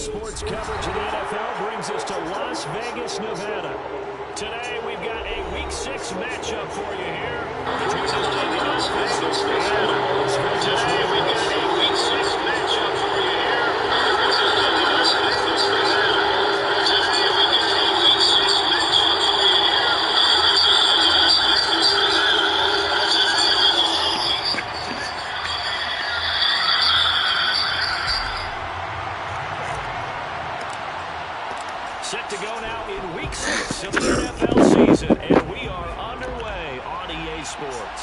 Sports coverage of the NFL brings us to Las Vegas, Nevada. Today, we've got a Week 6 matchup for you here between the Miami Dolphins and the Las Vegas Raiders. Today, we've got a Week 6 matchup for you here between the Las Vegas Raiders. Today, we've got a Week 6 matchup for you here between the Las Vegas Raiders. Set to go now in Week 6 of the NFL season, and we are underway on EA Sports.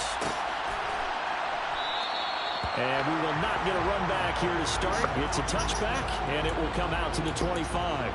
And we will not get a run back here to start. It's a touchback, and it will come out to the 25.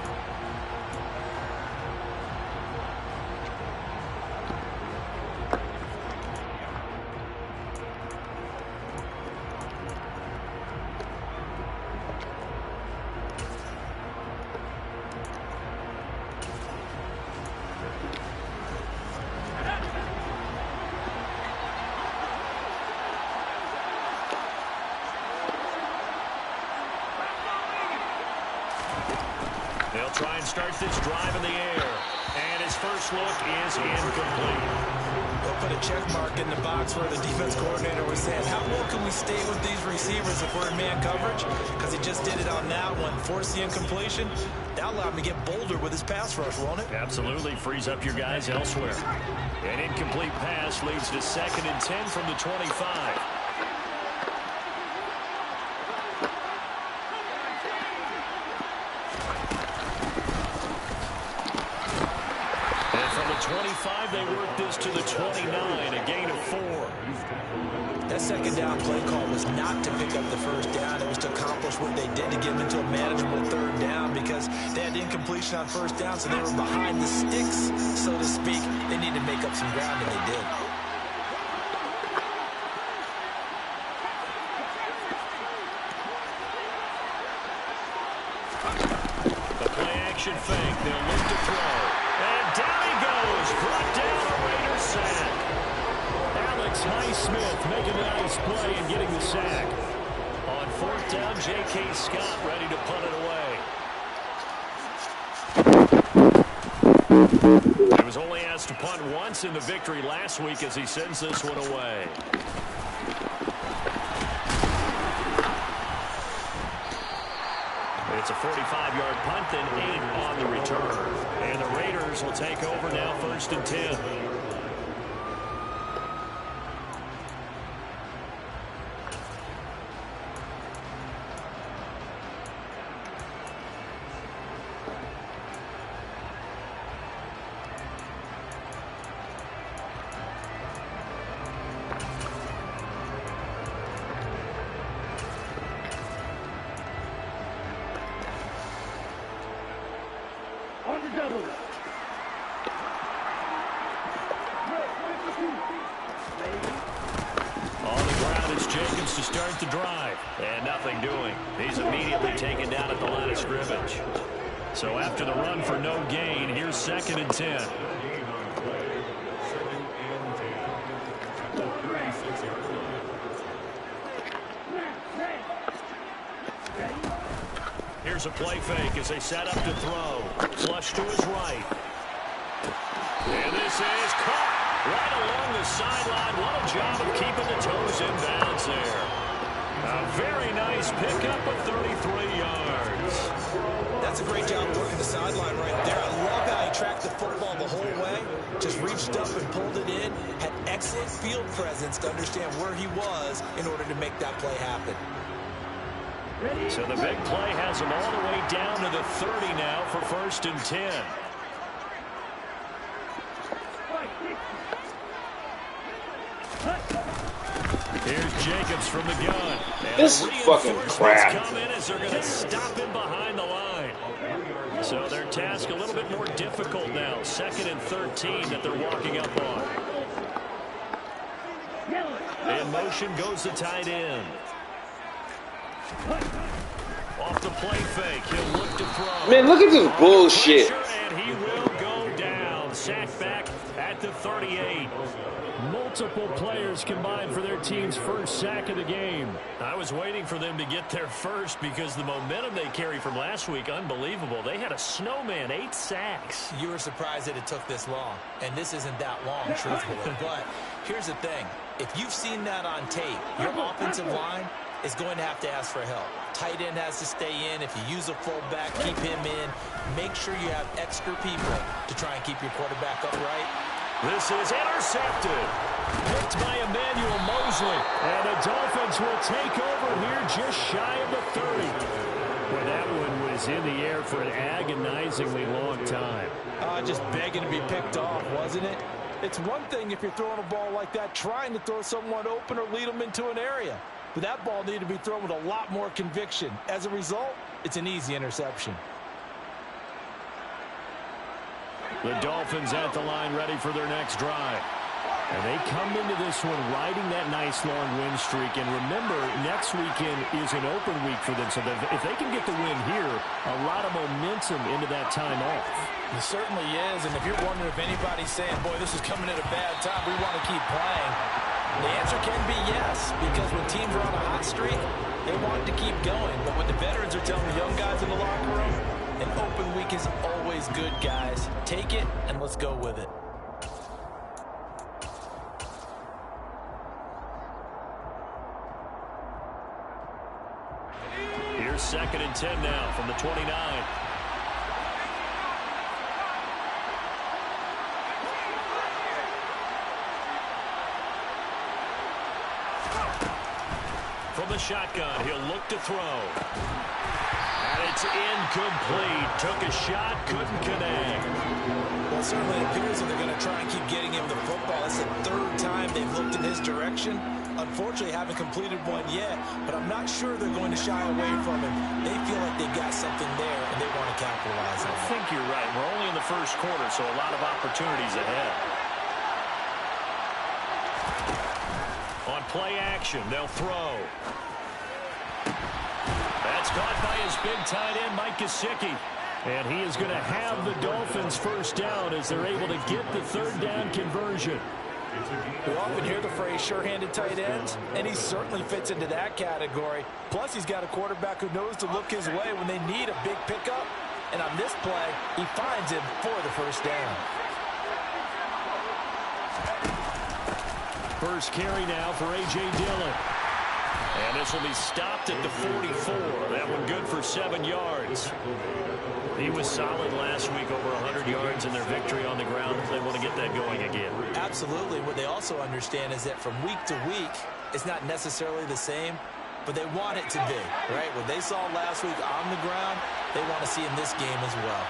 They'll try and start this drive in the air. And his first look is incomplete. They'll put a check mark in the box where the defense coordinator was saying, how well can we stay with these receivers if we're in man coverage? Because he just did it on that one. Forced the incompletion. That allowed him to get bolder with his pass rush, won't it? Absolutely. Frees up your guys elsewhere. An incomplete pass leads to 2nd and 10 from the 25. They work this to the 29, a gain of 4. That second down play call was not to pick up the first down. It was to accomplish what they did to get them into a manageable third down because they had incompletion on first down, so they were behind the sticks, so to speak. They needed to make up some ground, and they did. The play-action fake. They'll look to throw. And down he goes. Brought down a Raiders sack. Alex Highsmith making a nice play and getting the sack. On 4th down, J.K. Scott ready to punt it away. He was only asked to punt once in the victory last week as he sends this one away. It's a 45-yard punt, then 8 on the return. And the Raiders will take over now, 1st and 10. To start the drive, and nothing doing. He's immediately taken down at the line of scrimmage. So after the run for no gain, here's 2nd and 10. Here's a play fake as they set up to throw. Flush to his right. And this is caught. Right along the sideline. What a job of keeping the toes in bounds there. A very nice pickup of 33 yards. That's a great job of working the sideline right there. I love how he tracked the football the whole way. Just reached up and pulled it in. Had excellent field presence to understand where he was in order to make that play happen. So the big play has him all the way down to the 30 now for 1st and 10. Here's Jacobs from the gun. And This is fucking crap. come in as they're going to stop him behind the line. So their task a little bit more difficult now. 2nd and 13 that they're walking up on. In motion goes the tight end. Off the play fake. He'll look to throw. Man, look at this bullshit. And he will go down. Sacked back at the 38. Multiple players combined for their team's first sack of the game. I was waiting for them to get there first because the momentum they carry from last week, unbelievable. They had a snowman, 8 sacks. You were surprised that it took this long, and this isn't that long, truthfully. But here's the thing. If you've seen that on tape, your offensive line is going to have to ask for help. Tight end has to stay in. If you use a fullback, keep him in. Make sure you have extra people to try and keep your quarterback upright. This is intercepted. Picked by Emmanuel Mosley. And the Dolphins will take over here just shy of the 30. Well, that one was in the air for an agonizingly long time. Just begging to be picked off, wasn't it? It's one thing if you're throwing a ball like that, trying to throw someone open or lead them into an area. But that ball needed to be thrown with a lot more conviction. As a result, it's an easy interception. The Dolphins at the line ready for their next drive. And they come into this one riding that nice long win streak. And remember, next weekend is an open week for them. So if they can get the win here, a lot of momentum into that time off. It certainly is. And if you're wondering if anybody's saying, boy, this is coming at a bad time, we want to keep playing, the answer can be yes. Because when teams are on a hot streak, they want to keep going. But what the veterans are telling the young guys in the locker room, an open week is always good, guys. Take it, and let's go with it. Here's 2nd and 10 now from the 29. From the shotgun, he'll look to throw. And it's incomplete. Took a shot, couldn't connect. Well, it certainly appears that they're going to try and keep getting him the football. It's the 3rd time they've looked in his direction. Unfortunately, haven't completed one yet, but I'm not sure they're going to shy away from him. They feel like they've got something there, and they want to capitalize on it. I think you're right. We're only in the first quarter, so a lot of opportunities ahead. On play action, they'll throw. That's caught by his big tight end, Mike Gesicki. And he is going to have the Dolphins first down as they're able to get the 3rd down conversion. We often hear the phrase sure-handed tight ends, and he certainly fits into that category. Plus, he's got a quarterback who knows to look his way when they need a big pickup. And on this play, he finds him for the first down. First carry now for A.J. Dillon. And this will be stopped at the 44. That one good for 7 yards. He was solid last week, over 100 yards in their victory on the ground. They want to get that going again. Absolutely. What they also understand is that from week to week, it's not necessarily the same, but they want it to be, right? What they saw last week on the ground, they want to see in this game as well.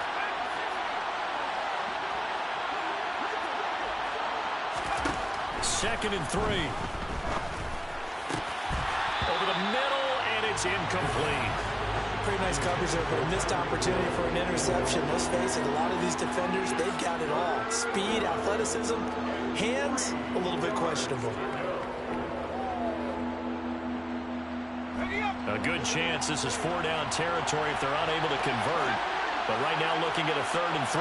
Second and 3. Over the middle, and it's incomplete. Pretty nice coverage there, but a missed opportunity for an interception. Let's face it, a lot of these defenders, they've got it all. Speed, athleticism, hands, a little bit questionable. A good chance this is 4-down territory if they're unable to convert. But right now looking at a 3rd and 3.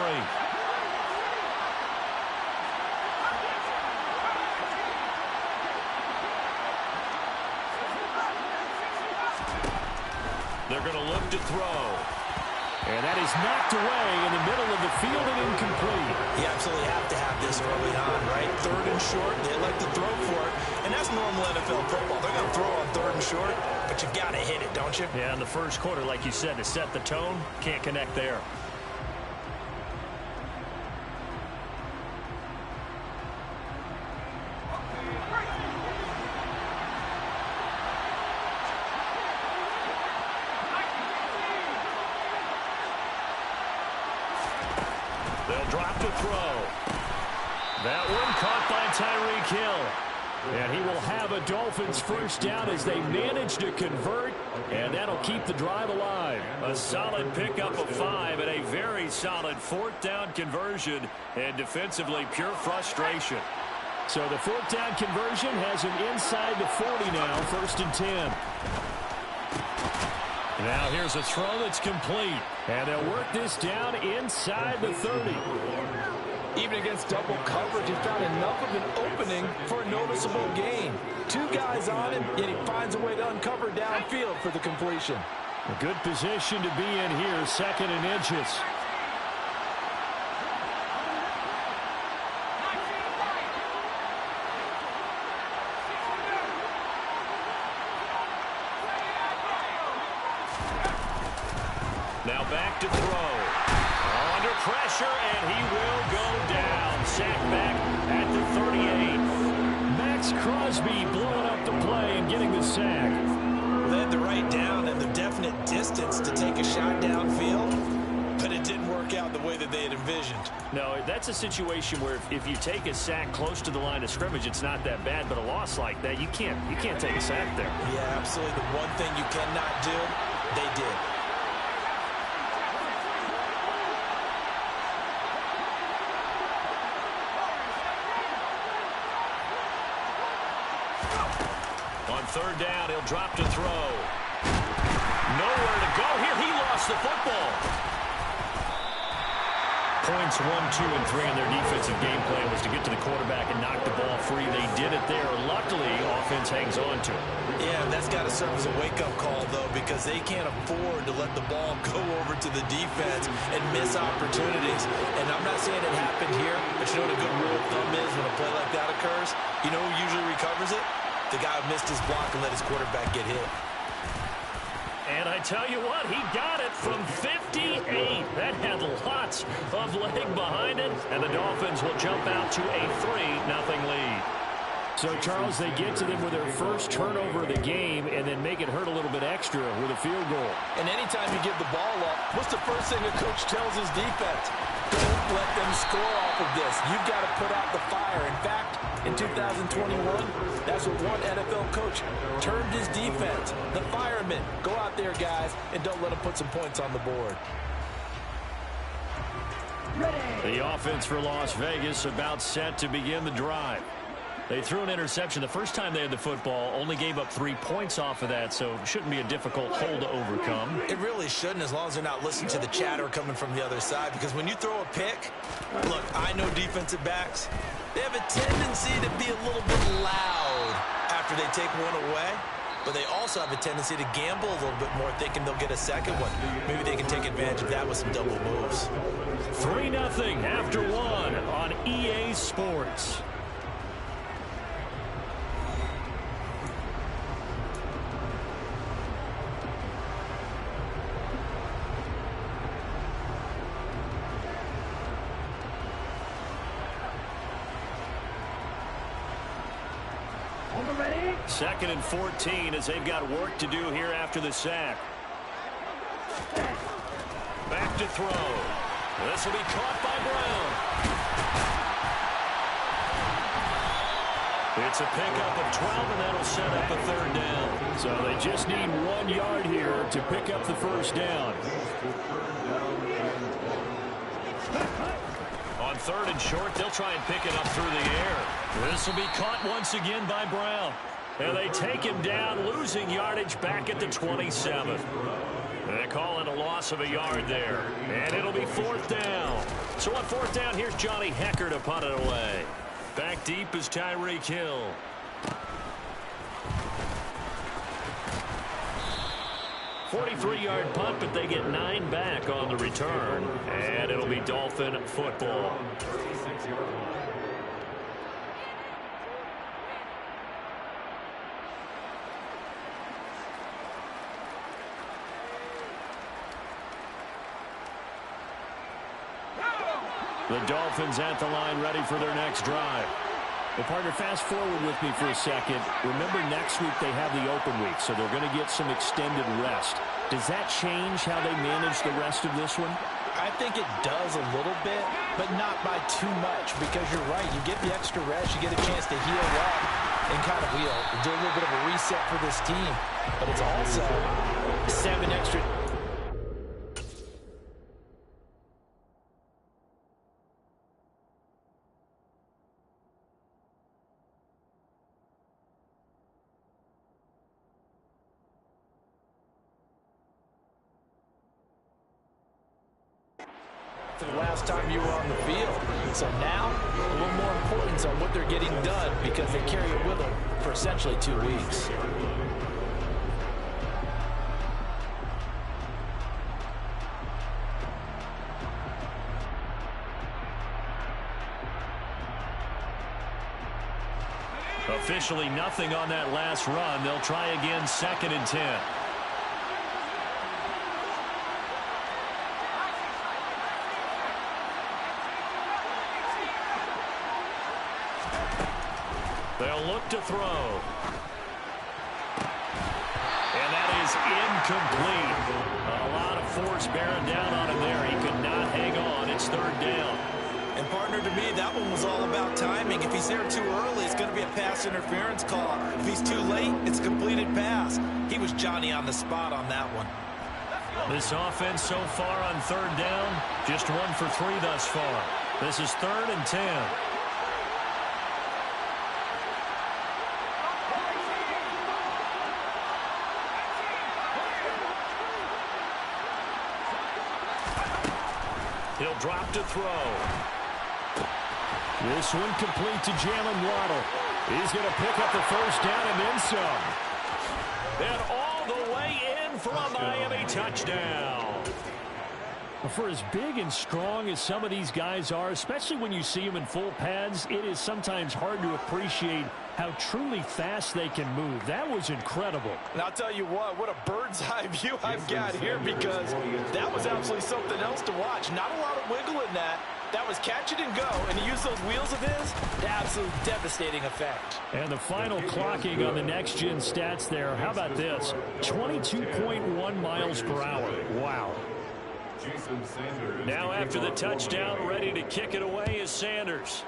They're going to look to throw. And that is knocked away in the middle of the field and incomplete. You absolutely have to have this early on, right? 3rd and short, they like to throw for it. And that's normal NFL football. They're going to throw on 3rd and short, but you got to hit it, don't you? Yeah, in the first quarter, like you said, to set the tone, can't connect there. They'll drop to throw. That one caught by Tyreek Hill. And he will have a Dolphins first down as they manage to convert, and that'll keep the drive alive. A solid pickup of 5 and a very solid fourth down conversion, and defensively pure frustration. So the fourth down conversion has him inside the 40 now, 1st and 10. Now here's a throw that's complete, and they'll work this down inside the 30. Even against double coverage, he found enough of an opening for a noticeable gain. 2 guys on him, yet he finds a way to uncover downfield for the completion. A good position to be in here, 2nd and inches. Now back to throw. Under pressure, and he will go down. Sacked back at the 38. Max Crosby blowing up the play and getting the sack. They had the right down and the definite distance to take a shot downfield, but it didn't work out the way that they had envisioned. No, that's a situation where if you take a sack close to the line of scrimmage, it's not that bad, but a loss like that, you can't take a sack there. Yeah, absolutely. The one thing you cannot do, they did. On 3rd down, he'll drop to throw. Nowhere to go here. He lost the football. Points 1, 2, and 3 in their defensive game plan was to get to the quarterback and knock the ball free. They did it there. Luckily, offense hangs on to it. Yeah, that's got to serve as a wake-up call, though, because they can't afford to let the ball go over to the defense and miss opportunities. And I'm not saying it happened here, but you know what a good rule of thumb is when a play like that occurs? You know who usually recovers it? The guy who missed his block and let his quarterback get hit. And I tell you what, he got it from 58. That had lots of leg behind it, and the Dolphins will jump out to a 3-0 lead. So, Charles, they get to them with their first turnover of the game and then make it hurt a little bit extra with a field goal. And anytime you give the ball up, what's the first thing a coach tells his defense? Don't let them score off of this. You've got to put out the fire. In fact, in 2021, that's what one NFL coach termed his defense. The firemen. Go out there, guys, and don't let them put some points on the board. The offense for Las Vegas about set to begin the drive. They threw an interception the first time they had the football, only gave up 3 points off of that, so it shouldn't be a difficult hole to overcome. It really shouldn't, as long as they're not listening to the chatter coming from the other side, because when you throw a pick, look, I know defensive backs, they have a tendency to be a little bit loud after they take one away, but they also have a tendency to gamble a little bit more, thinking they'll get a second one. Maybe they can take advantage of that with some double moves. 3-0 after 1 on EA Sports. Ready? 2nd and 14 as they've got work to do here after the sack. Back to throw. This will be caught by Brown. It's a pickup of 12, and that'll set up a 3rd down. So they just need 1 yard here to pick up the first down. On 3rd and short, they'll try and pick it up through the air. This will be caught once again by Brown. And they take him down, losing yardage back at the 27. They call it a loss of a yard there. And it'll be 4th down. So on 4th down, here's Johnny Hecker to punt it away. Back deep is Tyreek Hill. A 43-yard punt, but they get 9 back on the return. And it'll be Dolphin football. The Dolphins at the line, ready for their next drive. Well, partner, fast forward with me for a second. Remember, next week they have the open week, so they're going to get some extended rest. Does that change how they manage the rest of this one? I think it does a little bit, but not by too much, because you're right. You get the extra rest, you get a chance to heal up. and kind of do a little bit of a reset for this team. But it's also 7 extra. The last time you were on the field. So now, a little more importance on what they're getting done because they carry it with them for essentially 2 weeks. Officially nothing on that last run. They'll try again, 2nd and 10. They'll look to throw. And that is incomplete. A lot of force bearing down on him there. He could not hang on. It's 3rd down. And partner, to me, that one was all about timing. If he's there too early, it's going to be a pass interference call. If he's too late, it's a completed pass. He was Johnny on the spot on that one. This offense so far on 3rd down, just 1 for 3 thus far. This is 3rd and 10. He'll drop to throw. This one complete to Jalen Waddle. He's going to pick up the 1st down and then some. And all the way in for a Miami touchdown. For as big and strong as some of these guys are, especially when you see them in full pads, it is sometimes hard to appreciate how truly fast they can move. That was incredible. And I'll tell you what a bird's eye view I've got here because that was absolutely something else to watch. Not a lot of wiggle in that. That was catch it and go, and to use those wheels of his, the absolute devastating effect. And the final clocking on the next-gen stats there, how about this? 22.1 miles per hour. Wow. Now after the touchdown, ready to kick it away is Sanders.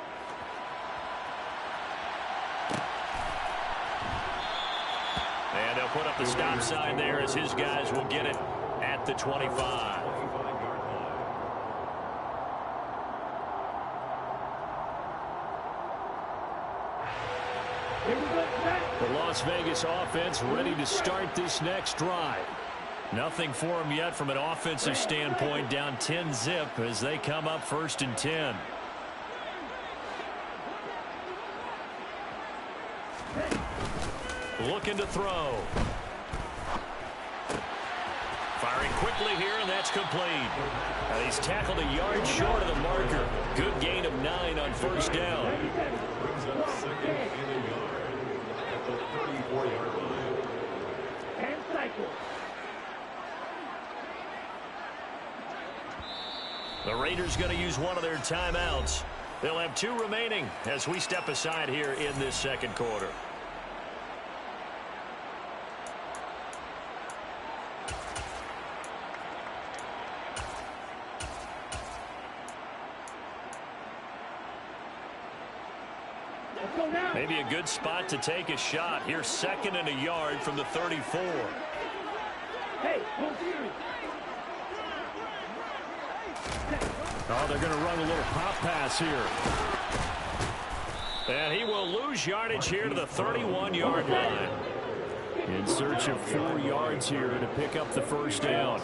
And they'll put up the stop sign there as his guys will get it at the 25. The Las Vegas offense ready to start this next drive. Nothing for them yet from an offensive standpoint, down 10-zip as they come up 1st and 10. Looking to throw. Firing quickly here, and that's complete. He's tackled a yard short of the marker. Good gain of 9 on 1st down. Brings up 2nd and a yard at the 34-yard line. And cycle. The Raiders going to use one of their timeouts. They'll have 2 remaining as we step aside here in this 2nd quarter. Maybe a good spot to take a shot. Here's 2nd and a yard from the 34. Hey, oh, they're going to run a little pop pass here. And he will lose yardage here to the 31-yard line. In search of 4 yards here to pick up the 1st down.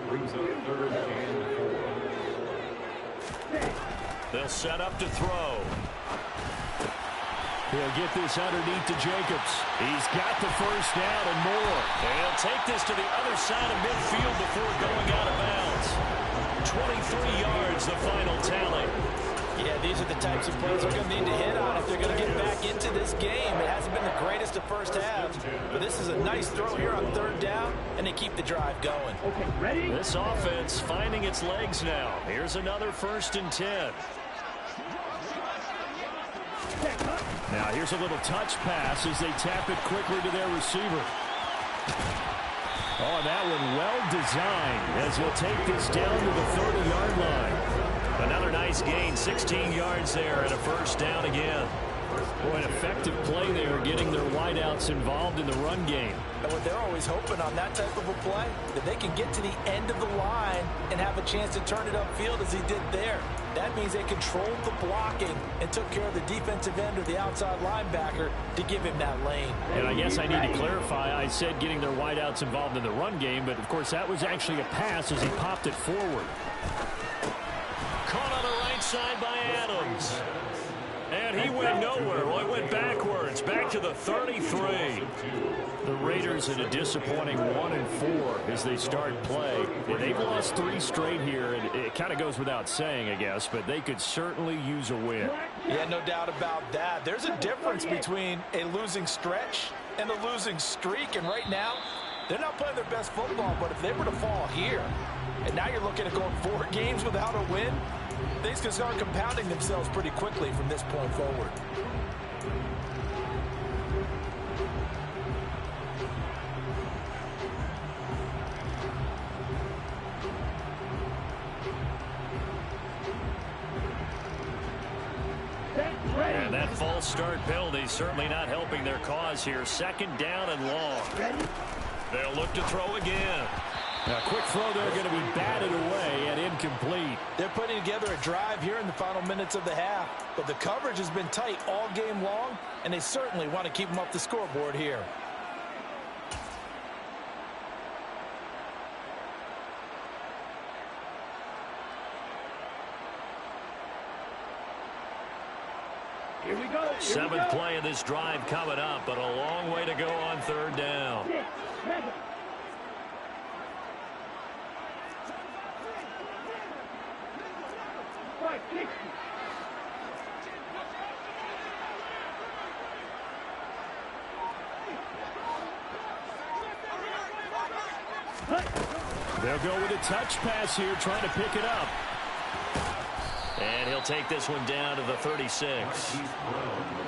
Brings up 3rd and 4. They'll set up to throw. He'll get this underneath to Jacobs. He's got the 1st down and more. And he'll take this to the other side of midfield before going out of bounds. 23 yards, the final tally. Yeah, these are the types of plays they're going to need to hit on if they're going to get back into this game. It hasn't been the greatest of first halves, but this is a nice throw here on 3rd down, and they keep the drive going. Okay, ready? This offense finding its legs now. Here's another 1st and 10. Now here's a little touch pass as they tap it quickly to their receiver. Oh, that one well designed as he'll take this down to the 30-yard line. Another nice gain, 16 yards there and a 1st down again. Boy, an effective play there, getting their wideouts involved in the run game. And what they're always hoping on that type of a play, that they can get to the end of the line and have a chance to turn it upfield as he did there. That means they controlled the blocking and took care of the defensive end or the outside linebacker to give him that lane. And I guess I need to clarify, I said getting their wideouts involved in the run game, but of course that was actually a pass as he popped it forward. Caught on the right side by Adams. And he went nowhere. Well, he went backwards, back to the 33. The Raiders in a disappointing 1-4 as they start play. And they've lost 3 straight here, and it kind of goes without saying, I guess, but they could certainly use a win. Yeah, no doubt about that. There's a difference between a losing stretch and a losing streak, and right now, they're not playing their best football, but if they were to fall here, and now you're looking at going 4 games without a win, things can start compounding themselves pretty quickly from this point forward. And that false start penalty certainly not helping their cause here. 2nd down and long. They'll look to throw again. A quick throw there going to be batted away and incomplete. They're putting together a drive here in the final minutes of the half, but the coverage has been tight all game long, and they certainly want to keep them off the scoreboard here. Here we go. 7th play of this drive coming up, but a long way to go on 3rd down. They'll go with a touch pass here, trying to pick it up. And he'll take this one down to the 36.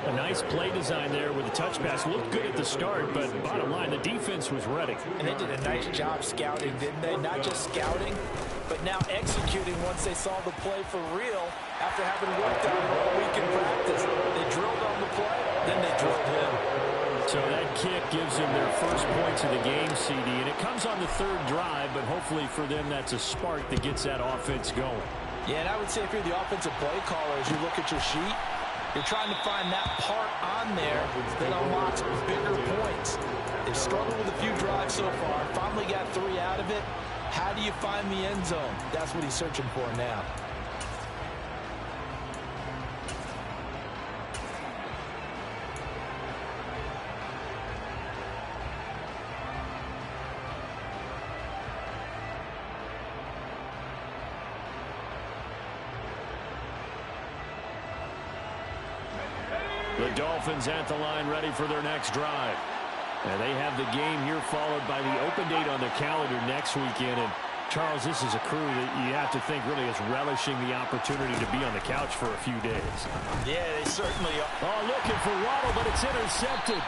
A nice play design there with the touch pass. Looked good at the start, but bottom line, the defense was ready. And they did a nice job scouting, didn't they? Not just scouting, but now executing once they saw the play for real after having worked on it all week in practice. They drilled on the play, then they drilled him. So that kick gives them their first points of the game, CD, and it comes on the 3rd drive, but hopefully for them that's a spark that gets that offense going. Yeah, and I would say if you're the offensive play caller, as you look at your sheet, you're trying to find that part on there that unlocks bigger points. They've struggled with a few drives so far, finally got 3 out of it. How do you find the end zone? That's what he's searching for now. The Dolphins at the line ready for their next drive. And they have the game here followed by the open date on their calendar next weekend. And Charles, this is a crew that you have to think really is relishing the opportunity to be on the couch for a few days. Yeah, they certainly are. Oh, looking for Waddle, but it's intercepted.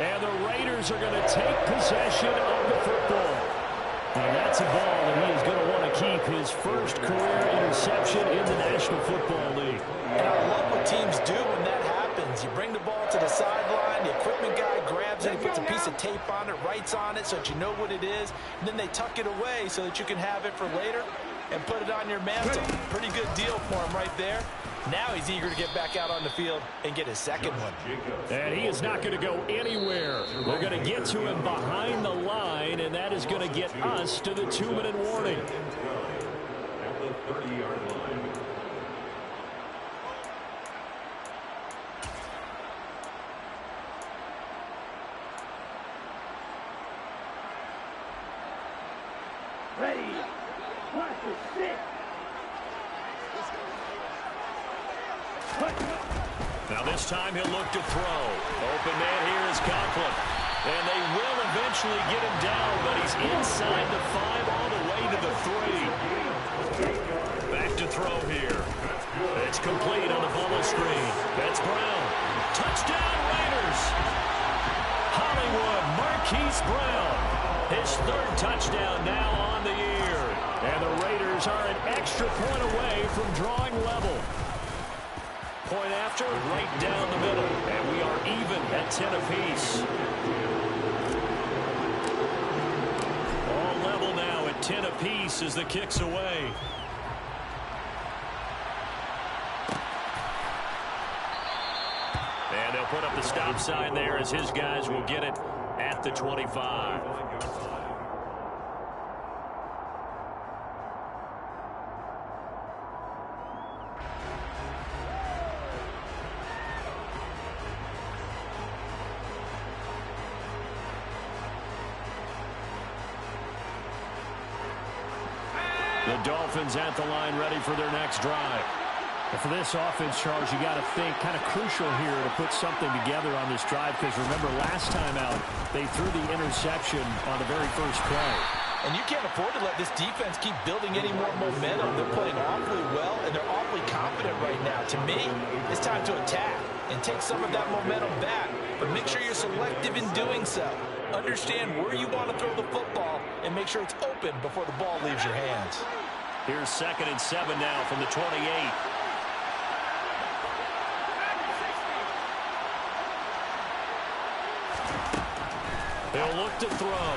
And the Raiders are going to take possession of the football. And that's a ball that he is going to want to keep, his first career interception in the National Football League. And I love what teams do when that happens. You bring the ball to the sideline, the equipment guy grabs it, he puts a piece of tape on it, writes on it so that you know what it is, and then they tuck it away so that you can have it for later and put it on your mantle. Pretty good deal for him right there. Now he's eager to get back out on the field and get his second one. And he is not going to go anywhere. They're going to get to him behind the line, and that is going to get us to the 2-minute warning. At the 30-yard line. Ready. Watch it. Sit. Now this time he'll look to throw. Open man here is Conklin. And they will eventually get him down, but he's inside the 5 all the way to the 3. Back to throw here. It's complete on the bubble screen. That's Brown. Touchdown Raiders. Hollywood Marquise Brown. His 3rd touchdown now on the year. And the Raiders are an extra point away from drawing level. Point after, right down the middle. And we are even at 10 apiece. All level now at 10 apiece as the kick's away. And they'll put up the stop sign there as his guys will get it at the 25. The Dolphins at the line ready for their next drive. And for this offense, Charles, you got to think kind of crucial here to put something together on this drive because remember last time out they threw the interception on the very first play. And you can't afford to let this defense keep building any more momentum. They're playing awfully well, and they're awfully confident right now. To me, it's time to attack and take some of that momentum back, but make sure you're selective in doing so. Understand where you want to throw the football and make sure it's open before the ball leaves your hands. Here's 2nd and 7 now from the 28. He'll look to throw.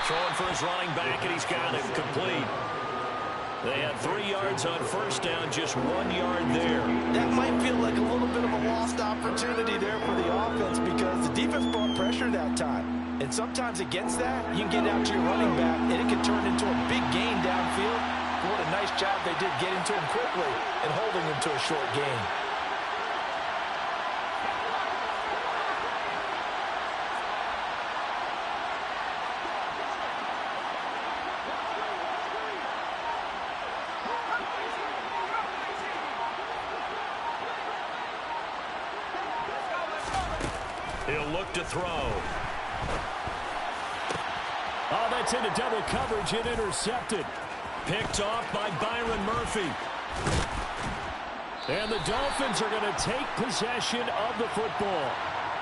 Throwing for his running back, and he's got it complete. They had 3 yards on first down, just 1 yard there. That might feel like a little bit of a lost opportunity there for the offense because the defense brought pressure that time. And sometimes against that, you can get out to your running back, and it can turn into a big gain downfield. But what a nice job they did getting to him quickly and holding him to a short gain. He'll look to throw. Oh, that's into double coverage and intercepted. Picked off by Byron Murphy. And the Dolphins are going to take possession of the football.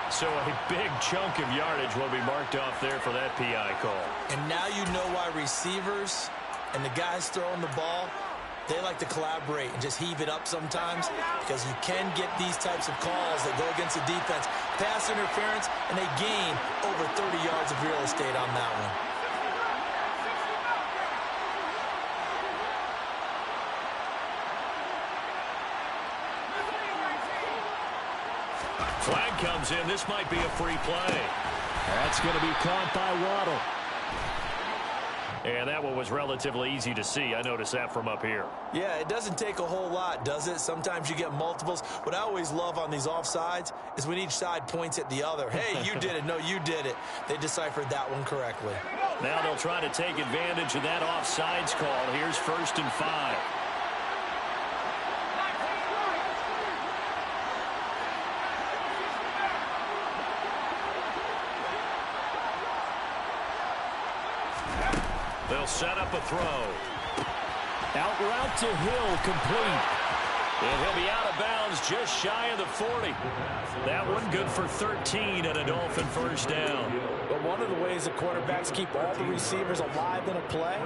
So a big chunk of yardage will be marked off there for that PI call. And now you know why receivers and the guys throwing the ball, they like to collaborate and just heave it up sometimes because you can get these types of calls that go against the defense. Pass interference, and they gain over 30 yards of real estate on that one. Flag comes in. This might be a free play. That's going to be caught by Waddle. And that one was relatively easy to see. I noticed that from up here. Yeah, it doesn't take a whole lot, does it? Sometimes you get multiples. What I always love on these offsides is when each side points at the other. Hey, you did it. No, you did it. They deciphered that one correctly. Now they'll try to take advantage of that offsides call. Here's 1st and 5. They'll set up a throw. Out route to Hill, complete. And he'll be out of bounds just shy of the 40. That one good for 13 and a Dolphin first down. But one of the ways the quarterbacks keep all the receivers alive in a play,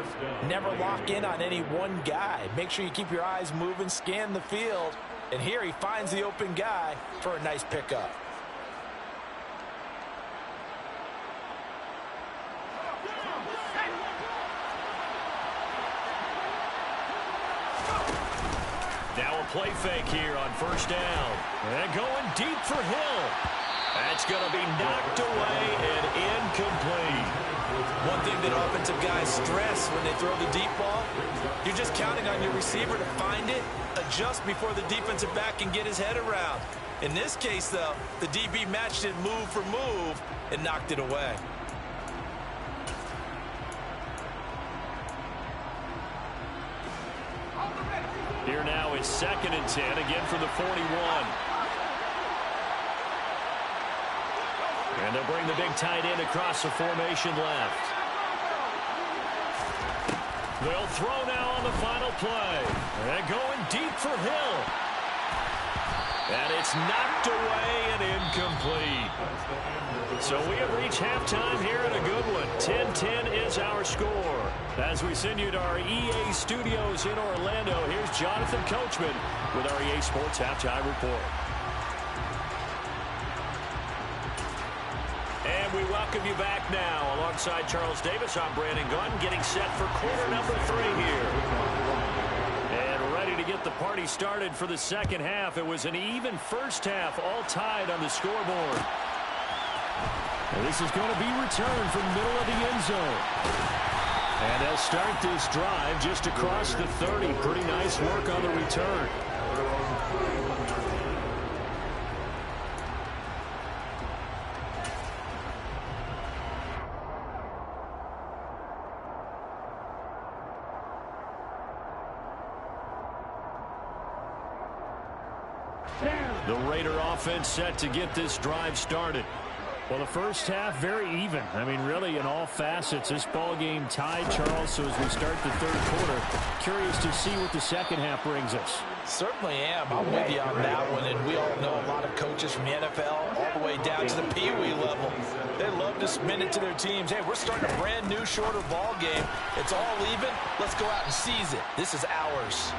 never lock in on any one guy. Make sure you keep your eyes moving, scan the field. And here he finds the open guy for a nice pickup. Now a play fake here on first down. And going deep for Hill. That's going to be knocked away and incomplete. One thing that offensive guys stress when they throw the deep ball, you're just counting on your receiver to find it, adjust before the defensive back can get his head around. In this case, though, the DB matched it move for move and knocked it away. Here now is 2nd and 10, again from the 41. And they'll bring the big tight end across the formation left. They'll throw now on the final play. And going deep for Hill. And it's knocked away and incomplete. So we have reached halftime here in a good one. 10-10 is our score. As we send you to our EA studios in Orlando, here's Jonathan Coachman with our EA Sports Halftime Report. And we welcome you back now. Alongside Charles Davis, I'm Brandon Gunn, getting set for quarter number 3 here. And ready to get the party started for the second half. It was an even first half, all tied on the scoreboard. And this is going to be returned from middle of the end zone. And they'll start this drive just across the 30. Pretty nice work on the return. The Raider offense set to get this drive started. Well, the first half, very even. I mean, really, in all facets, this ball game tied, Charles. So as we start the third quarter, curious to see what the second half brings us. Certainly am. I'm with you on that one. And we all know a lot of coaches from the NFL all the way down to the Pee Wee level. They love to spin it to their teams. Hey, we're starting a brand new, shorter ball game. It's all even. Let's go out and seize it. This is ours.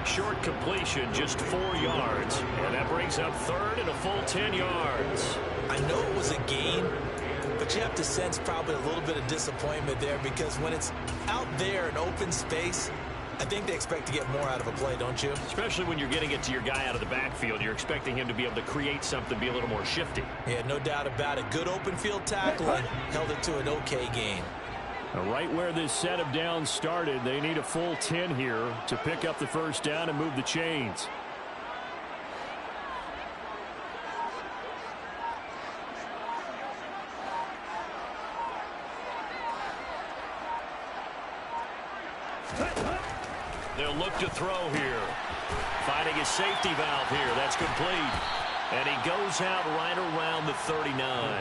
Short completion, just 4 yards. And that brings up third and a full 10 yards. I know it was a gain, but you have to sense probably a little bit of disappointment there because when it's out there in open space, I think they expect to get more out of a play, don't you? Especially when you're getting it to your guy out of the backfield. You're expecting him to be able to create something, be a little more shifty. Yeah, no doubt about it. Good open field tackle and held it to an okay gain. Right where this set of downs started, they need a full 10 here to pick up the first down and move the chains. They'll look to throw here. Finding his safety valve here. That's complete. And he goes out right around the 39.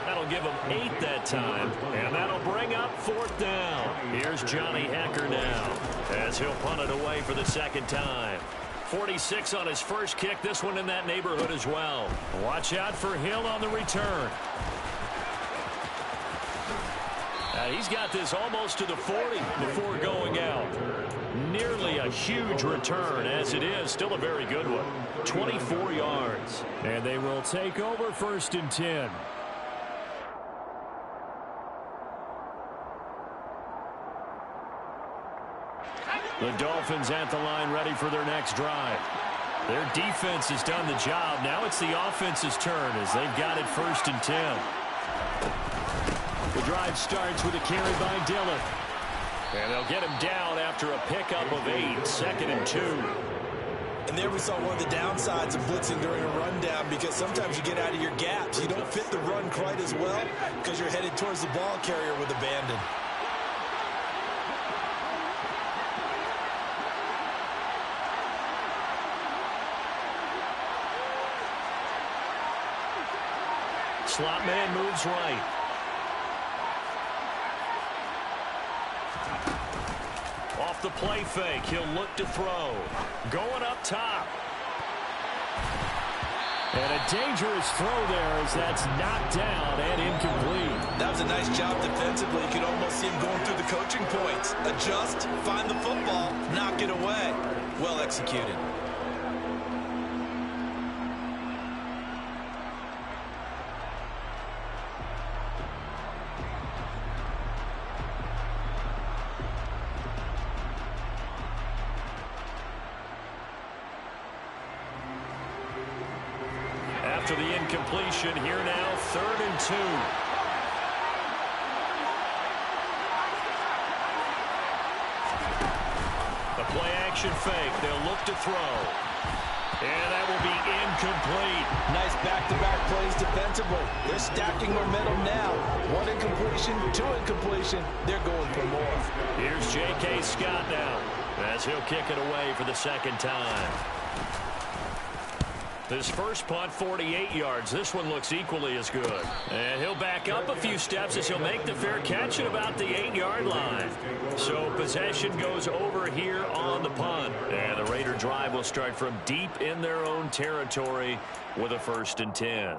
That'll give him 8 that time. And that'll bring up 4th down. Here's Johnny Hecker now as he'll punt it away for the second time. 46 on his first kick. This one in that neighborhood as well. Watch out for Hill on the return. He's got this almost to the 40 before going out. Nearly a huge return as it is. Still a very good one. 24 yards. And they will take over 1st and 10. The Dolphins at the line ready for their next drive. Their defense has done the job. Now it's the offense's turn as they've got it 1st and 10. The drive starts with a carry by Dillon. And they'll get him down after a pickup of 8, 2nd and 2. And there we saw one of the downsides of blitzing during a rundown because sometimes you get out of your gaps. You don't fit the run quite as well because you're headed towards the ball carrier with abandon. Slot man moves right. Off the play fake, he'll look to throw. Going up top. And a dangerous throw there as that's knocked down and incomplete. That was a nice job defensively. You could almost see him going through the coaching points. Adjust, find the football, knock it away. Well executed. After the incompletion, here now, 3rd and 2. A play-action fake. They'll look to throw. And that will be incomplete. Nice back-to-back plays defensively. They're stacking momentum now. 1 incompletion, 2 incompletion. They're going for more. Here's J.K. Scott now as he'll kick it away for the second time. His first punt, 48 yards. This one looks equally as good. And he'll back up a few steps as he'll make the fair catch at about the 8-yard line. So possession goes over here on the punt. And the Raider drive will start from deep in their own territory with a 1st and 10.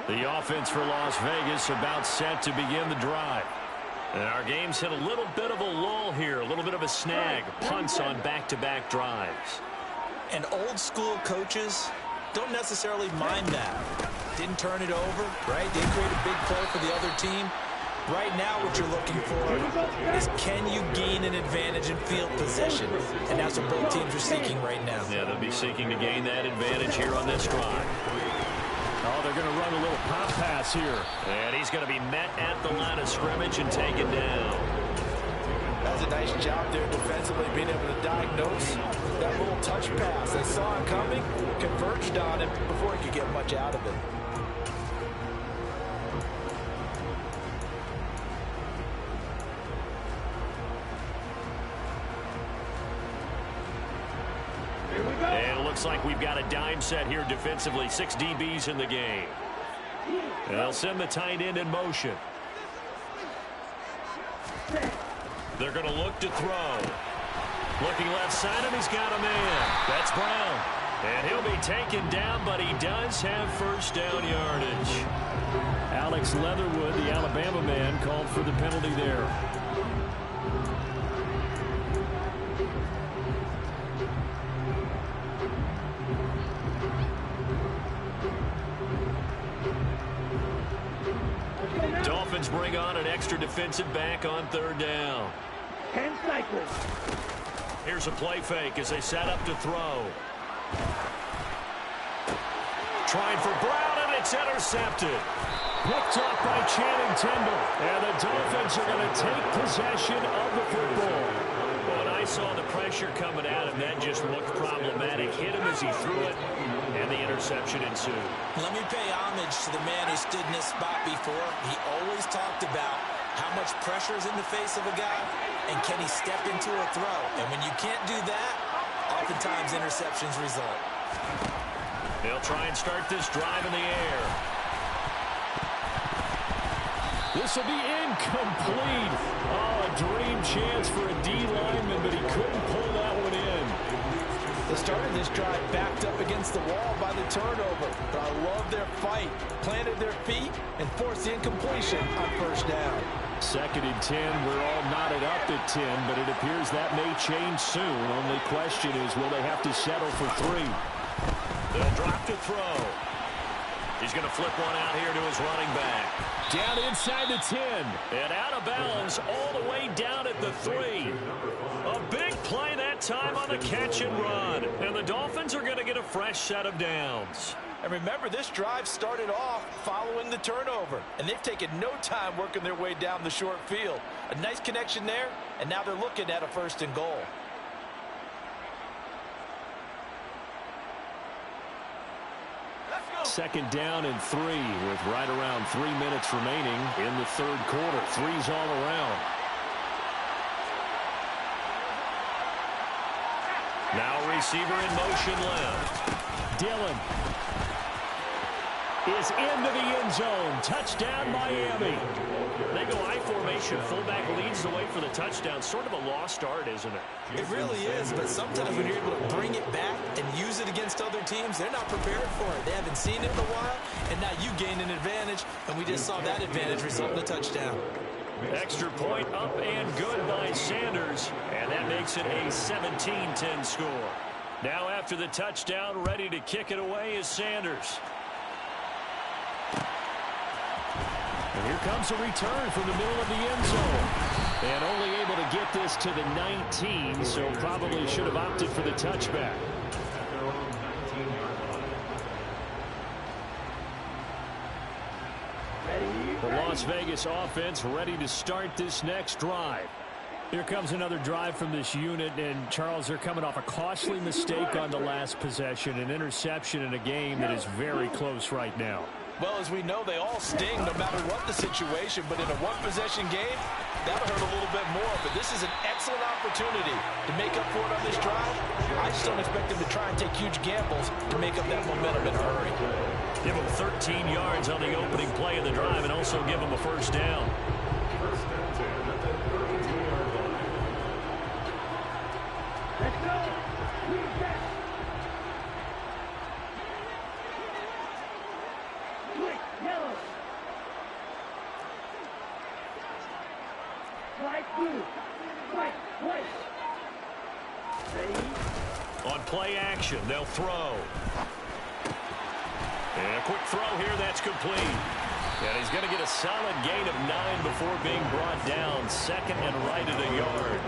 The offense for Las Vegas about set to begin the drive. And our game's hit a little bit of a lull here, a little bit of a snag. Punts on back-to-back drives. And old-school coaches don't necessarily mind that. Didn't turn it over, right? Didn't create a big play for the other team. Right now what you're looking for is can you gain an advantage in field possession? And that's what both teams are seeking right now. Yeah, they'll be seeking to gain that advantage here on this drive. Oh, they're going to run a little pop pass here. And he's going to be met at the line of scrimmage and taken down. That's a nice job there defensively, being able to diagnose that little touch pass. They saw it coming, converged on it before he could get much out of it. And it looks like we've got a dime set here defensively. 6 DBs in the game. And they'll send the tight end in motion. They're going to look to throw. Looking left side, and he's got a man. That's Brown. And he'll be taken down, but he does have first down yardage. Alex Leatherwood, the Alabama man, called for the penalty there. Dolphins bring on an extra defensive back on 3rd down. 10 cycles. Here's a play fake as they set up to throw. Trying for Brown, and it's intercepted. Picked up by Channing Tindall. And the Dolphins are going to take possession of the football. When I saw the pressure coming at him, that just looked problematic. Hit him as he threw it, and the interception ensued. Let me pay homage to the man who stood in this spot before. He always talked about how much pressure is in the face of a guy, and can he step into a throw. And when you can't do that, oftentimes interceptions result. They'll try and start this drive in the air. This will be incomplete. Oh, a dream chance for a D lineman, but he couldn't pull that one in. They started this drive backed up against the wall by the turnover. But I love their fight. Planted their feet and forced the incompletion on 1st down. 2nd and 10. We're all knotted up at 10, but it appears that may change soon. Only question is, will they have to settle for 3? They'll drop to throw. He's going to flip one out here to his running back. Down inside the 10. And out of bounds all the way down at the 3. A big play that time on the catch and run. And the Dolphins are going to get a fresh set of downs. And remember, this drive started off following the turnover. And they've taken no time working their way down the short field. A nice connection there, and now they're looking at a 1st and goal. Second down and 3 with right around 3 minutes remaining in the 3rd quarter. 3's all around. Now receiver in motion left. Dillon is into the end zone. Touchdown, Miami. They go I formation. Fullback leads the way for the touchdown. Sort of a lost art, isn't it? It really is, but sometimes when you're able to bring it back and use it against other teams, they're not prepared for it. They haven't seen it in a while, and now you gain an advantage, and we just saw that advantage result in a touchdown. Extra point up and good by Sanders, and that makes it a 17-10 score. Now after the touchdown, ready to kick it away is Sanders. And here comes a return from the middle of the end zone. And only able to get this to the 19, so probably should have opted for the touchback. The Las Vegas offense ready to start this next drive. Here comes another drive from this unit, and Charles, they're coming off a costly mistake on the last possession, an interception in a game that is very close right now. Well, as we know, they all sting no matter what the situation, but in a one-possession game, that'll hurt a little bit more. But this is an excellent opportunity to make up for it on this drive. I just don't expect them to try and take huge gambles to make up that momentum in a hurry. Give them 13 yards on the opening play of the drive and also give them a first down. First and 10 at the 32-yard line. Let's go. Lead back. Quick, yellow. Right, blue. Right, white. Ready? On play action, they'll throw. And a quick throw here, that's complete. And he's going to get a solid gain of 9 before being brought down. Second and right at a yard.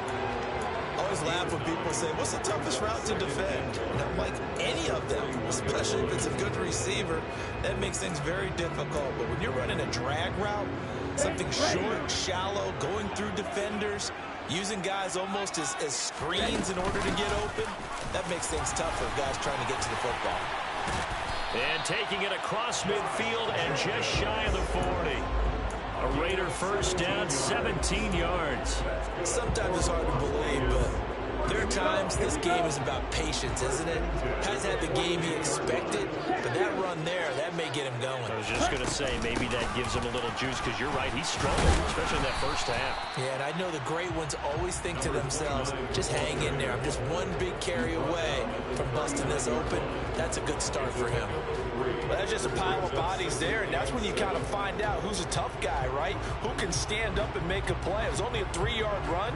I always laugh when people say, what's the toughest route to defend? And I'm like, any of them, especially if it's a good receiver, that makes things very difficult. But when you're running a drag route, something short, shallow, going through defenders, using guys almost as screens in order to get open, that makes things tough for guys trying to get to the football. And taking it across midfield and just shy of the 40. A Raider first down, 17 yards. Sometimes it's hard to believe, but there are times this game is about patience, isn't it? Has had the game he expected, but that run there, that may get him going. I was just going to say, maybe that gives him a little juice, because you're right, he struggled, especially in that first half. Yeah, and I know the great ones always think to themselves, just hang in there. I'm just one big carry away from busting this open. That's a good start for him. Well, that's just a pile of bodies there, and that's when you kind of find out who's a tough guy, right? Who can stand up and make a play. It was only a 3-yard run,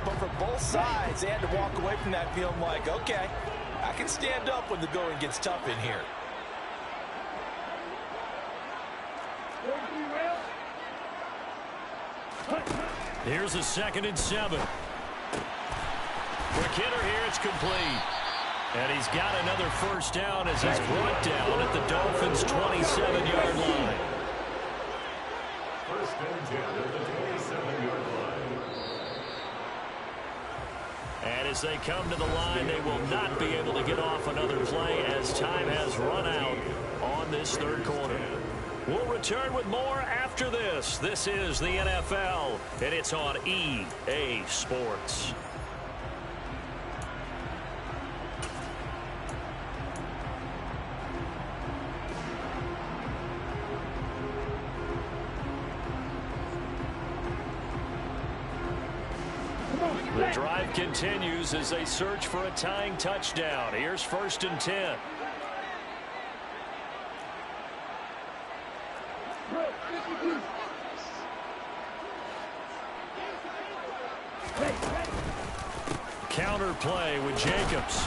but for both sides, they had to walk away from that feeling like, okay, I can stand up when the going gets tough in here. Here's a 2nd and 7. Quick hitter here, it's complete. And he's got another first down as he's brought down at the Dolphins' 27-yard line. First and 10 at the 27-yard line. And as they come to the line, they will not be able to get off another play as time has run out on this third quarter. We'll return with more after this. This is the NFL, and it's on EA Sports. The drive continues as they search for a tying touchdown. Here's 1st and 10. Counter play with Jacobs.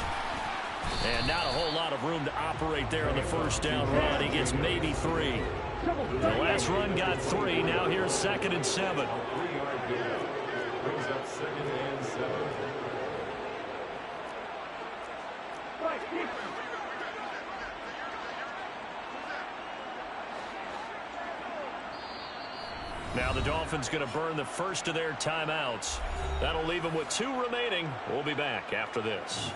And not a whole lot of room to operate there on the first down run. He gets maybe 3. The last run got 3. Now here's 2nd and 7. 3-yard gain. Brings up 2nd and 7. Now the Dolphins going to burn the first of their timeouts. That'll leave them with 2 remaining. We'll be back after this.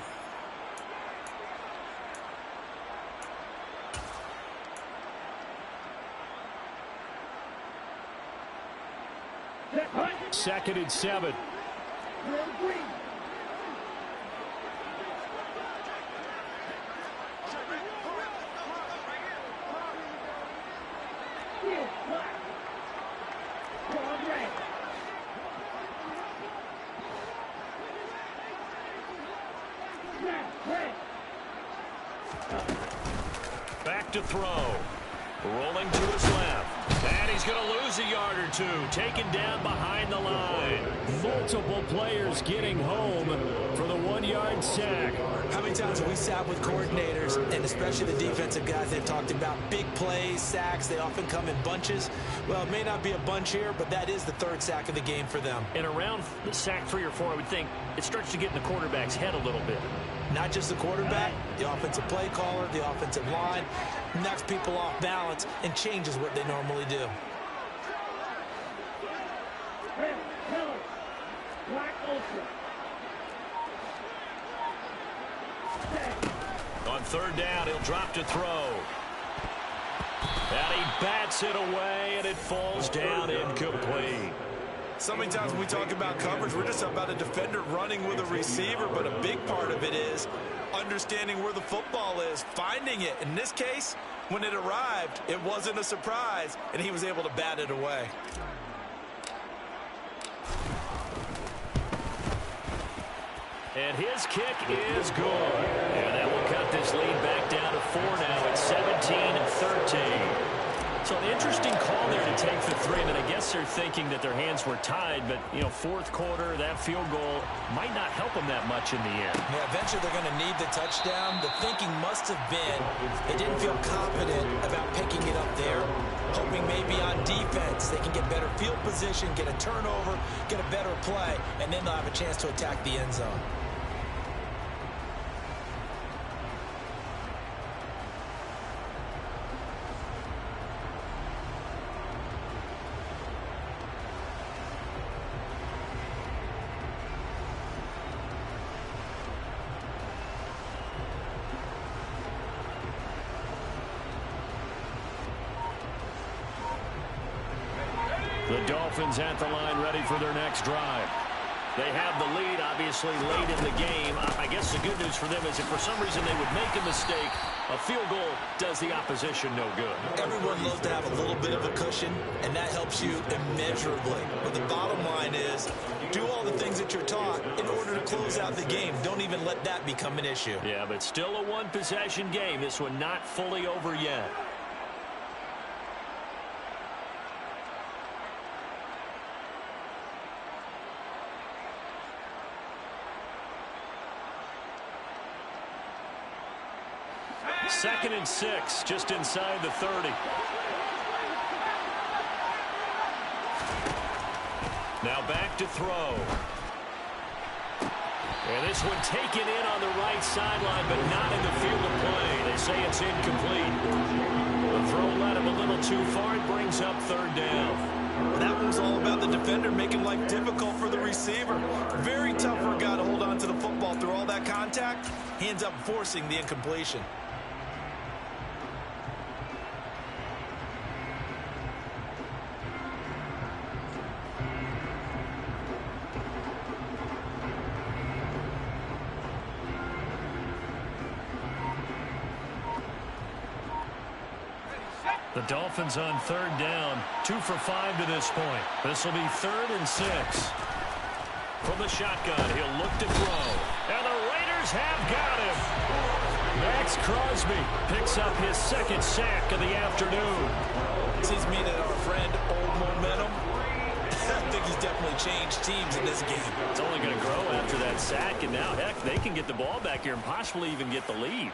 Second and 7. Back to throw. Rolling to his left. And he's going to lose a yard or 2. Taken down behind the line. Multiple players getting home for the 1-yard sack. How many times have we sat with coordinators, and especially the defensive guys, they've talked about big plays, sacks. They often come in bunches. Well, it may not be a bunch here, but that is the 3rd sack of the game for them. And around the sack 3 or 4, I would think it starts to get in the quarterback's head a little bit. Not just the quarterback, the offensive play caller, the offensive line, knocks people off balance and changes what they normally do. On third down, he'll drop to throw. And he bats it away, and it falls down incomplete. So many times when we talk about coverage, we're just about a defender running with a receiver, but a big part of it is understanding where the football is, finding it. In this case, when it arrived, it wasn't a surprise, and he was able to bat it away. And his kick is good. And that will cut this lead back down to 4 now at 17-13. So an interesting call there to take the 3. And I guess they're thinking that their hands were tied. But, you know, fourth quarter, that field goal might not help them that much in the end. Yeah, eventually they're going to need the touchdown. The thinking must have been they didn't feel confident about picking it up there, hoping maybe on defense they can get better field position, get a turnover, get a better play, and then they'll have a chance to attack the end zone. The Dolphins at the line ready for their next drive. They have the lead, obviously, late in the game. I guess the good news for them is if for some reason they would make a mistake, a field goal does the opposition no good. Everyone loves to have a little bit of a cushion, and that helps you immeasurably. But the bottom line is, do all the things that you're taught in order to close out the game. Don't even let that become an issue. Yeah, but still a one-possession game. This one not fully over yet. Second and 6, just inside the 30. Now back to throw. And this one taken in on the right sideline, but not in the field of play. They say it's incomplete. The throw led him a little too far. It brings up third down. That one was all about the defender making life difficult for the receiver. Very tough for a guy to hold on to the football through all that contact. He ends up forcing the incompletion. The Dolphins on third down, 2 for 5 to this point. This will be 3rd and 6. From the shotgun, he'll look to throw. And the Raiders have got him. Max Crosby picks up his 2nd sack of the afternoon. Seems to me that our friend, old momentum, I think he's definitely changed teams in this game. It's only going to grow after that sack, and now, heck, they can get the ball back here and possibly even get the lead.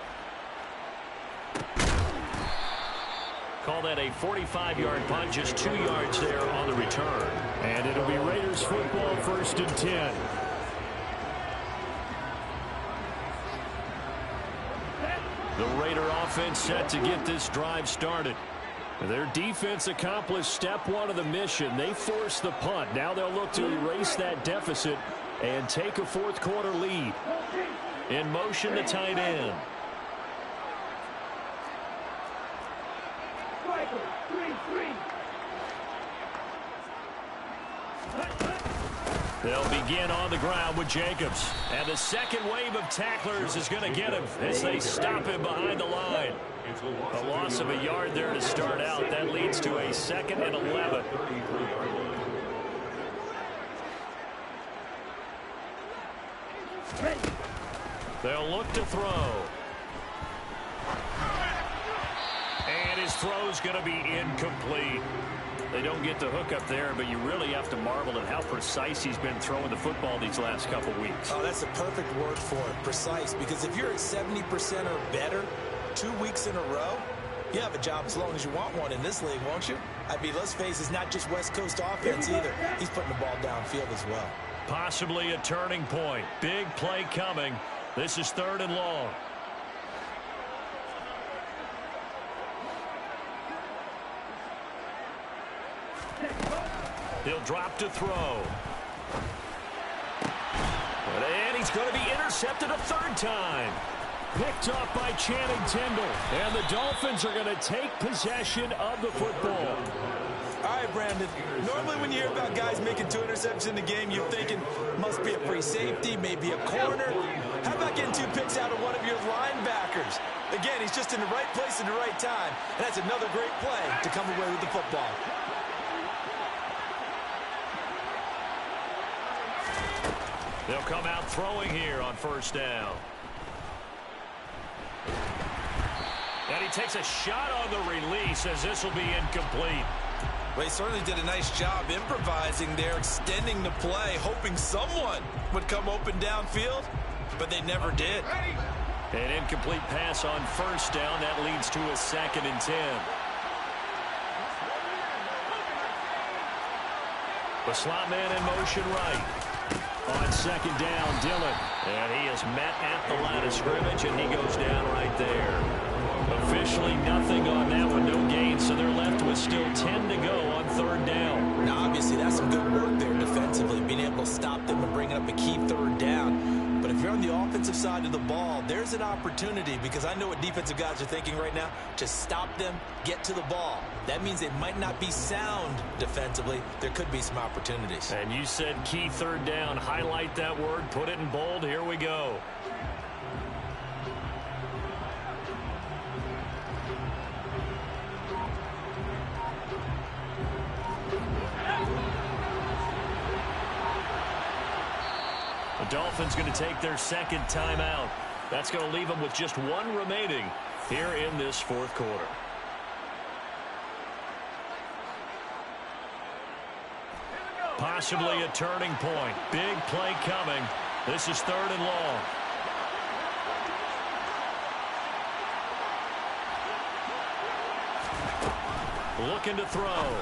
Call that a 45-yard punt, just 2 yards there on the return. And it'll be Raiders football, 1st and 10. The Raider offense set to get this drive started. Their defense accomplished step 1 of the mission. They forced the punt. Now they'll look to erase that deficit and take a 4th quarter lead. In motion, the tight end. They'll begin on the ground with Jacobs. And the second wave of tacklers is going to get him as they stop him behind the line. A loss of a yard there to start out. That leads to a 2nd and 11. They'll look to throw. And his throw's going to be incomplete. They don't get the hook up there, but you really have to marvel at how precise he's been throwing the football these last couple weeks. Oh, that's the perfect word for it, precise, because if you're at 70% or better 2 weeks in a row, you have a job as long as you want one in this league, won't you? I mean, let's face it, it's not just West Coast offense either. He's putting the ball downfield as well. Possibly a turning point. Big play coming. This is 3rd and long. He'll drop to throw. It's going to be intercepted a third time. Picked off by Channing Tindall. And the Dolphins are going to take possession of the football. All right, Brandon. Normally when you hear about guys making 2 interceptions in the game, you're thinking must be a free safety, maybe a corner. How about getting 2 picks out of one of your linebackers? Again, he's just in the right place at the right time. And that's another great play to come away with the football. They'll come out throwing here on first down. And he takes a shot on the release as this will be incomplete. Well, he certainly did a nice job improvising there, extending the play, hoping someone would come open downfield, but they never did. An incomplete pass on first down. That leads to a 2nd and 10. The slot man in motion right. On second down, Dillon. And he is met at the line of scrimmage, and he goes down right there. Officially nothing on that one, no gain, so they're left with still 10 to go on third down. Now, obviously, that's some good work there defensively, being able to stop them and bringing up a key third down. But if you're on the offensive side of the ball, there's an opportunity, because I know what defensive guys are thinking right now, to stop them, get to the ball. That means they might not be sound defensively. There could be some opportunities. And you said key third down. Highlight that word, put it in bold. Here we go. The Dolphins going to take their 2nd timeout. That's going to leave them with just 1 remaining here in this 4th quarter. Possibly a turning point. Big play coming. This is 3rd and long. Looking to throw.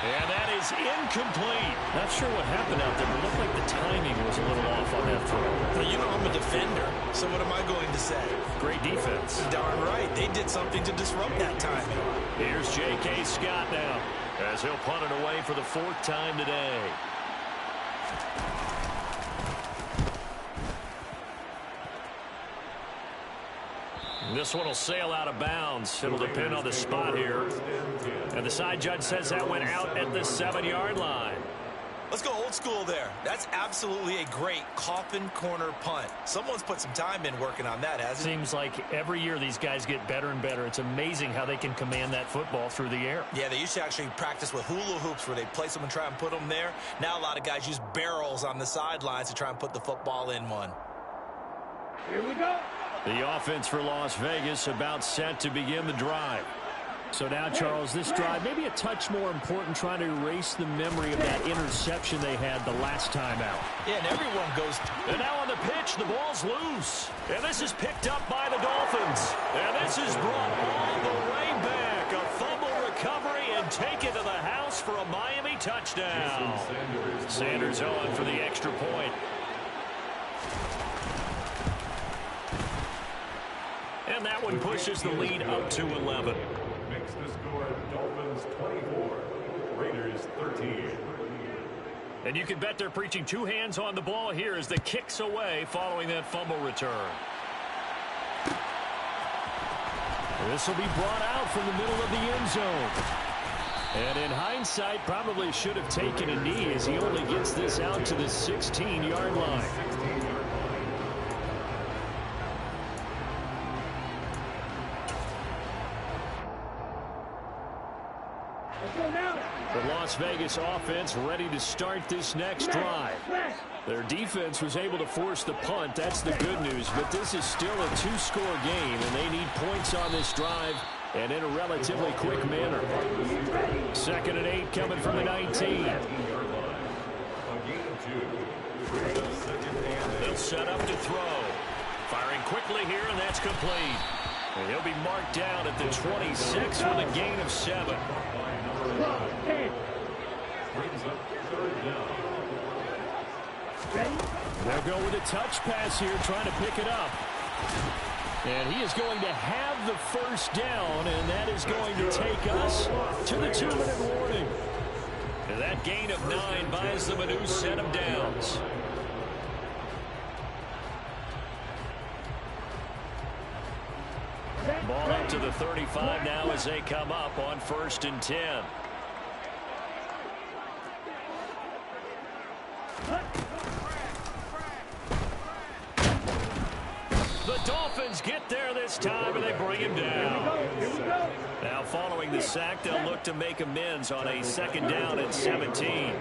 And that is incomplete. Not sure what happened out there, but it looked like the timing was a little off on that throw. Now, you know I'm a defender, so what am I going to say? Great defense. Darn right. They did something to disrupt that timing. Here's J.K. Scott now, as he'll punt it away for the 4th time today. This one will sail out of bounds. It'll depend on the spot here. And the side judge says that went out at the 7-yard line. Let's go old school there. That's absolutely a great coffin corner punt. Someone's put some time in working on that, hasn't it? Seems like every year these guys get better and better. It's amazing how they can command that football through the air. Yeah, they used to actually practice with hula hoops where they place them and try and put them there. Now a lot of guys use barrels on the sidelines to try and put the football in one. Here we go. The offense for Las Vegas about set to begin the drive. So now, Charles, this drive maybe a touch more important, trying to erase the memory of that interception they had the last time out. Yeah, and everyone goes. And now on the pitch, the ball's loose. And this is picked up by the Dolphins. And this is brought all the way back. A fumble recovery and taken to the house for a Miami touchdown. Sanders on for the extra point. And that one pushes the lead up to 11. Makes the score Dolphins 24, Raiders 13. And you can bet they're preaching 2 hands on the ball here as the kicks away following that fumble return. This will be brought out from the middle of the end zone. And in hindsight, probably should have taken a knee as he only gets this out to the 16-yard line. The Las Vegas offense ready to start this next drive. Their defense was able to force the punt. That's the good news. But this is still a 2-score game, and they need points on this drive and in a relatively quick manner. 2nd and 8 coming from the 19. They'll set up to throw. Firing quickly here, and that's complete. And he'll be marked down at the 26 with a gain of 7. They'll go with a touch pass here, trying to pick it up. And he is going to have the first down, and that is going to take us to the 2-minute warning. And that gain of 9 buys them a new set of downs. Ball up to the 35 now as they come up on 1st and 10. The Dolphins get there this time, and they bring him down. Now, following the sack, they'll look to make amends on a 2nd down and 17.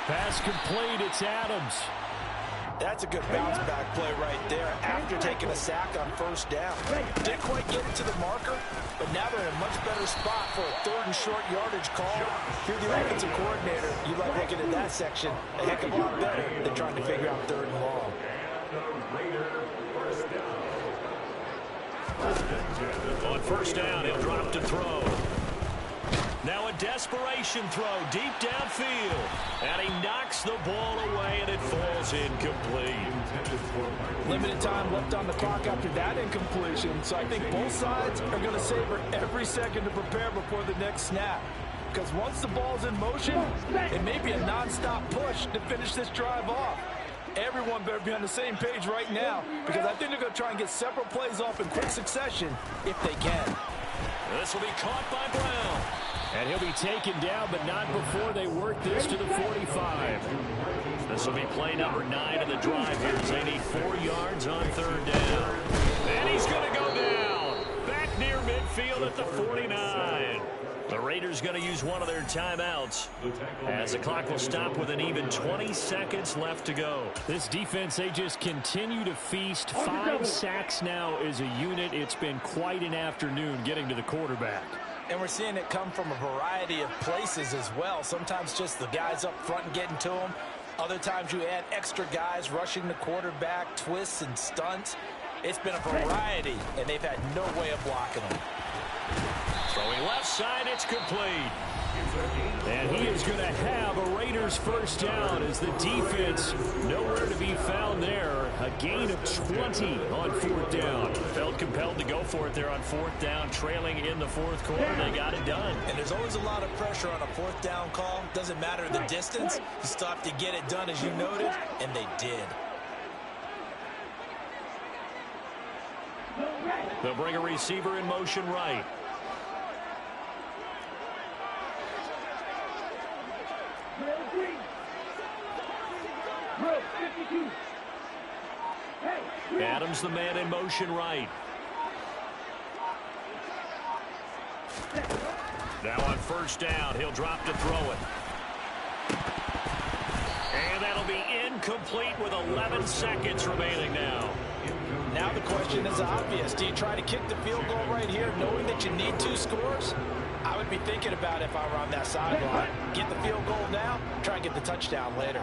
Pass complete. It's Adams. That's a good bounce-back play right there after taking a sack on 1st down. Didn't quite get it to the marker, but now they're in a much better spot for a 3rd and short yardage call. If you're the offensive coordinator, you like looking at that section a heck of a lot better than trying to figure out 3rd and long. On 1st down, he'll drop to throw. Now a desperation throw deep downfield. And he knocks the ball away, and it falls incomplete. Limited time left on the clock after that incompletion, so I think both sides are going to savor every second to prepare before the next snap. Because once the ball's in motion, it may be a nonstop push to finish this drive off. Everyone better be on the same page right now, because I think they're going to try and get several plays off in quick succession if they can. This will be caught by Brown. And he'll be taken down, but not before they work this to the 45. This will be play number 9 of the drive here as they need 4 yards on 3rd down. And he's going to go down. Back near midfield at the 49. The Raiders going to use one of their timeouts as the clock will stop with an even 20 seconds left to go. This defense, they just continue to feast. 5 sacks now as a unit. It's been quite an afternoon getting to the quarterback. And we're seeing it come from a variety of places as well. Sometimes just the guys up front and getting to them. Other times you add extra guys rushing the quarterback, twists and stunts. It's been a variety, and they've had no way of blocking them. Throwing left side, it's complete. And he is going to have a Raiders 1st down as the defense nowhere to be found there. A gain of 20 on 4th down. Felt compelled to go for it there on 4th down, trailing in the 4th quarter. They got it done. And there's always a lot of pressure on a 4th down call. Doesn't matter the distance. You still have to get it done as you noted, and they did. They'll bring a receiver in motion right. Adams the man in motion right. Now on 1st down, he'll drop to throw it. And that'll be incomplete with 11 seconds remaining now. Now the question is obvious. Do you try to kick the field goal right here knowing that you need 2 scores? I would be thinking about it if I were on that sideline. Get the field goal now, try and get the touchdown later.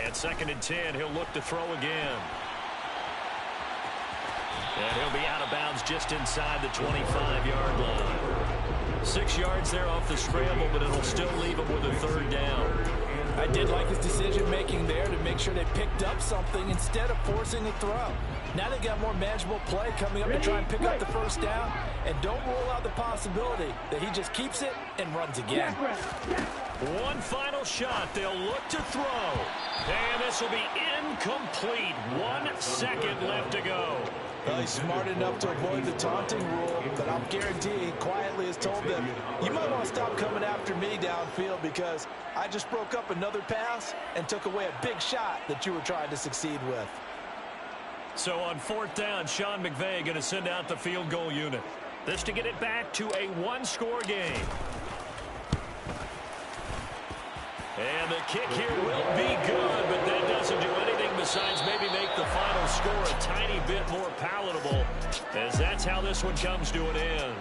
And 2nd and 10, he'll look to throw again. And he'll be out of bounds just inside the 25-yard line. 6 yards there off the scramble, but it'll still leave him with a 3rd down. I did like his decision-making there to make sure they picked up something instead of forcing a throw. Now they got more manageable play coming up to try and pick up the 1st down, and don't rule out the possibility that he just keeps it and runs again. One final shot. They'll look to throw. And this will be incomplete. 1 second left to go. Well, he's smart enough to avoid the taunting rule, but I'll guarantee he quietly has told them, you might want to stop coming after me downfield because I just broke up another pass and took away a big shot that you were trying to succeed with. So on 4th down, Sean McVay going to send out the field goal unit. This to get it back to a 1-score game. And the kick here will be good, but that doesn't do anything besides maybe make the final score a tiny bit more palatable, as that's how this one comes to an end.